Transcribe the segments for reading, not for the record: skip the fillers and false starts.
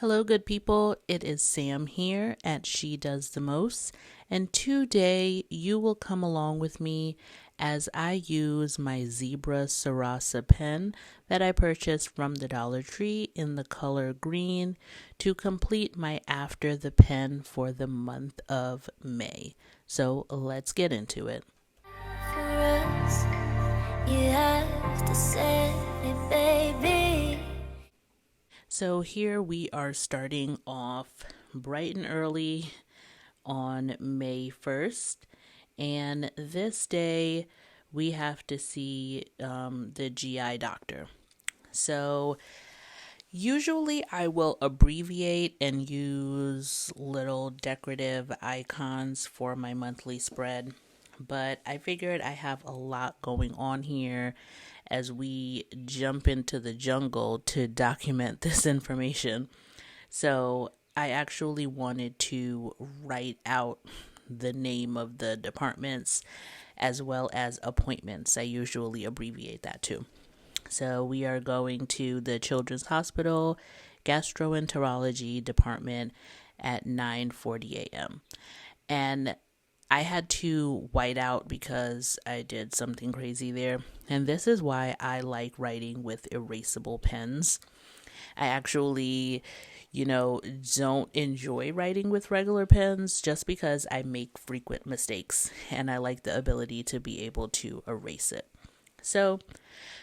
Hello, good people. It is Sam here at She Does the Most, and today you will come along with me as I use my Zebra Sarasa pen that I purchased from the Dollar Tree in the color green to complete my After the Pen for the month of May. So let's get into it. For us, you have to say it, baby. So here we are starting off bright and early on May 1st. And this day, we have to see the GI doctor. So, usually, I will abbreviate and use little decorative icons for my monthly spread. But I figured I have a lot going on here as we jump into the jungle to document this information. So I actually wanted to write out the name of the departments as well as appointments. I usually abbreviate that too. So we are going to the Children's Hospital Gastroenterology Department at 9:40 a.m. And I had to white out because I did something crazy there. And this is why I like writing with erasable pens. I actually, don't enjoy writing with regular pens just because I make frequent mistakes and I like the ability to be able to erase it. So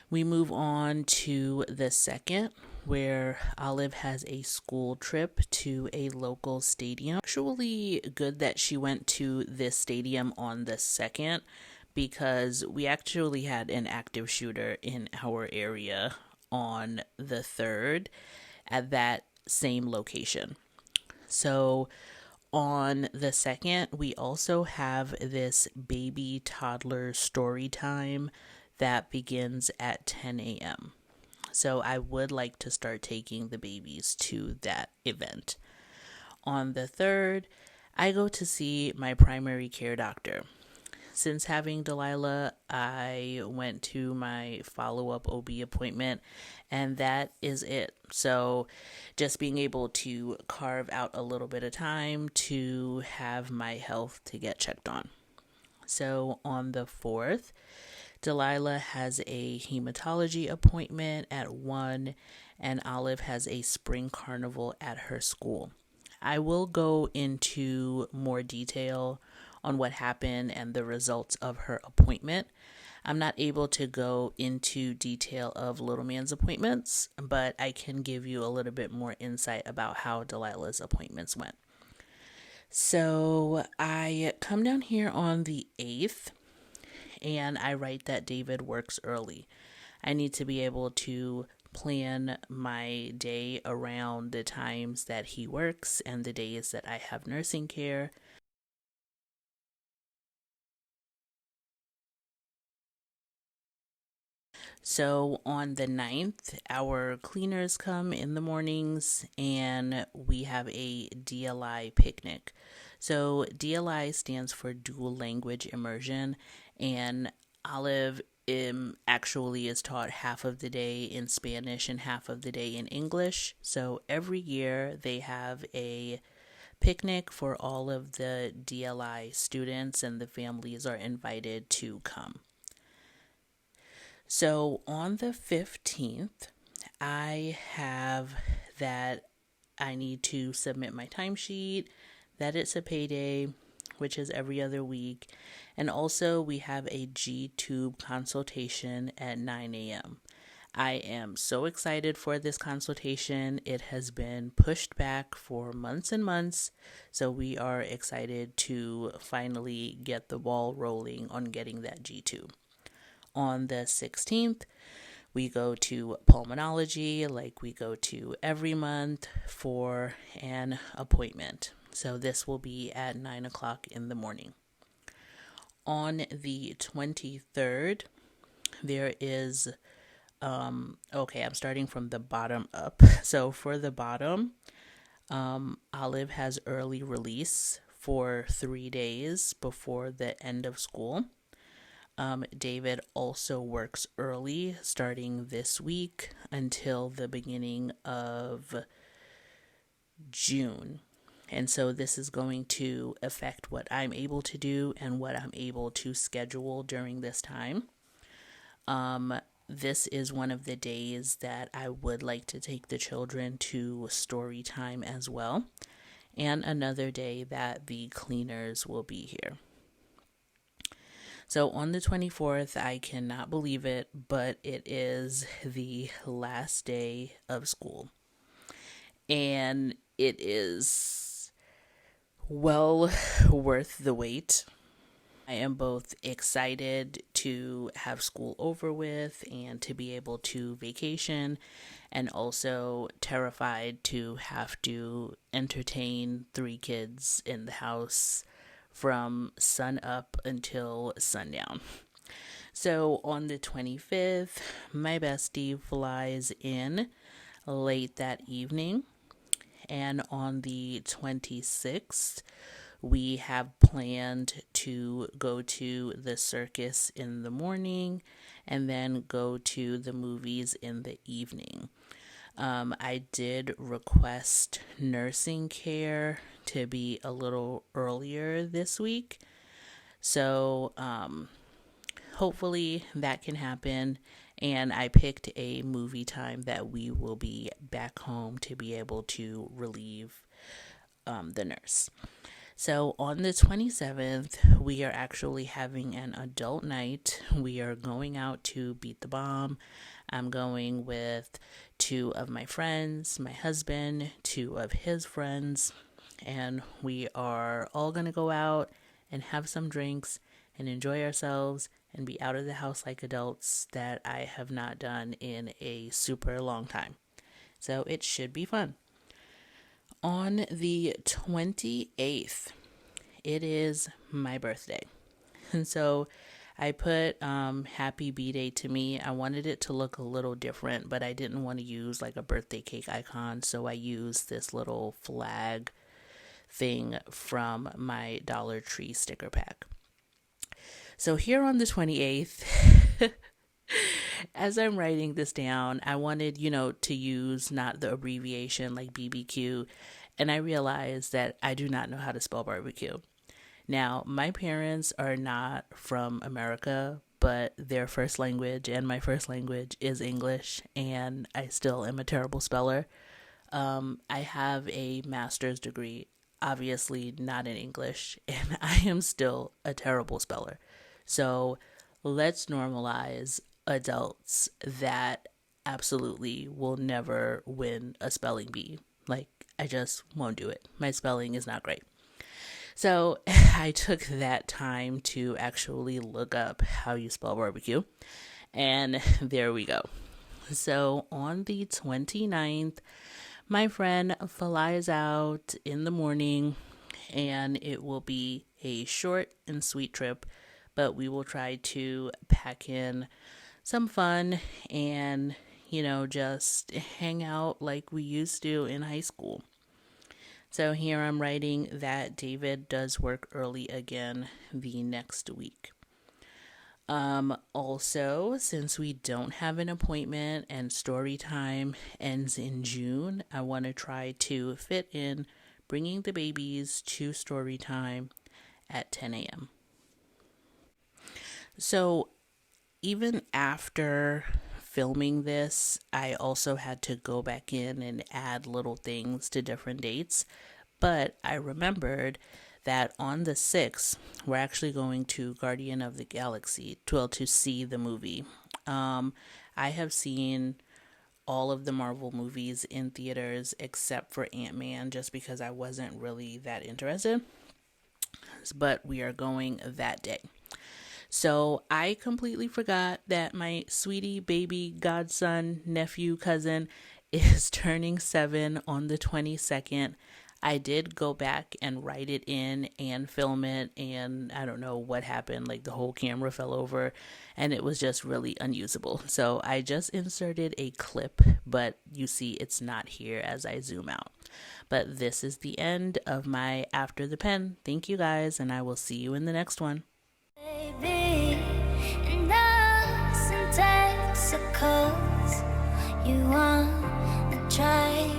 we move on to the second, where Olive has a school trip to a local stadium. Actually, good that she went to this stadium on the second because we actually had an active shooter in our area on the third at that same location. So on the second, we also have this baby toddler story time that begins at 10 a.m. So I would like to start taking the babies to that event. On the third, I go to see my primary care doctor. Since having Delilah, I went to my follow up OB appointment, and that is it. So, just being able to carve out a little bit of time to have my health to get checked on. So, on the 4th, Delilah has a hematology appointment at 1, and Olive has a spring carnival at her school. I will go into more detail on what happened and the results of her appointment. I'm not able to go into detail of Little Man's appointments, but I can give you a little bit more insight about how Delilah's appointments went. So I come down here on the 8th and I write that David works early. I need to be able to plan my day around the times that he works and the days that I have nursing care. So on the 9th, our cleaners come in the mornings and we have a DLI picnic. So DLI stands for dual language immersion, and Olive actually is taught half of the day in Spanish and half of the day in English. So every year they have a picnic for all of the DLI students, and the families are invited to come. So on the 15th, I have that I need to submit my timesheet, that it's a payday, which is every other week, and also we have a G-tube consultation at 9 a.m. I am so excited for this consultation. It has been pushed back for months and months, so we are excited to finally get the ball rolling on getting that G-tube. On the 16th, we go to pulmonology like we go to every month for an appointment. So this will be at 9 o'clock in the morning. On the 23rd, there is, I'm starting from the bottom up. So for the bottom, Olive has early release for 3 days before the end of school. David also works early starting this week until the beginning of June. And so this is going to affect what I'm able to do and what I'm able to schedule during this time. This is one of the days that I would like to take the children to story time as well, and another day that the cleaners will be here. So on the 24th, I cannot believe it, but it is the last day of school. And it is well worth the wait. I am both excited to have school over with and to be able to vacation, and also terrified to have to entertain 3 kids in the house from sun up until sundown. So on the 25th, my bestie flies in late that evening. And on the 26th, we have planned to go to the circus in the morning and then go to the movies in the evening. I did request nursing care to be a little earlier this week. So hopefully that can happen. And I picked a movie time that we will be back home to be able to relieve the nurse. So on the 27th, we are actually having an adult night. We are going out to beat the bomb. I'm going with 2 of my friends, my husband, 2 of his friends, and we are all going to go out and have some drinks and enjoy ourselves and be out of the house like adults that I have not done in a super long time. So it should be fun. On the 28th, it is my birthday. And so I put happy B-Day to me. I wanted it to look a little different, but I didn't want to use like a birthday cake icon. So I used this little flag thing from my Dollar Tree sticker pack. So here on the 28th, as I'm writing this down, I wanted, to use not the abbreviation like BBQ. And I realized that I do not know how to spell barbecue. Now, my parents are not from America, but their first language and my first language is English, and I still am a terrible speller. I have a master's degree, obviously not in English, and I am still a terrible speller. So let's normalize adults that absolutely will never win a spelling bee. Like, I just won't do it. My spelling is not great. So I took that time to actually look up how you spell barbecue. And there we go. So on the 29th, my friend flies out in the morning, and it will be a short and sweet trip, but we will try to pack in some fun and, just hang out like we used to in high school. So here I'm writing that David does work early again the next week. Also, since we don't have an appointment and story time ends in June, I want to try to fit in bringing the babies to story time at 10 a.m. So even after filming this, I also had to go back in and add little things to different dates. But I remembered that on the 6th, we're actually going to Guardian of the Galaxy to see the movie. I have seen all of the Marvel movies in theaters except for Ant-Man, just because I wasn't really that interested. But we are going that day. So I completely forgot that my sweetie baby godson, nephew, cousin is turning 7 on the 22nd. I did go back and write it in and film it, and I don't know what happened, like the whole camera fell over and it was just really unusable. So I just inserted a clip, but you see it's not here as I zoom out. But this is the end of my After the Pen. Thank you guys, and I will see you in the next one. Baby, and us in Texas, you wanna try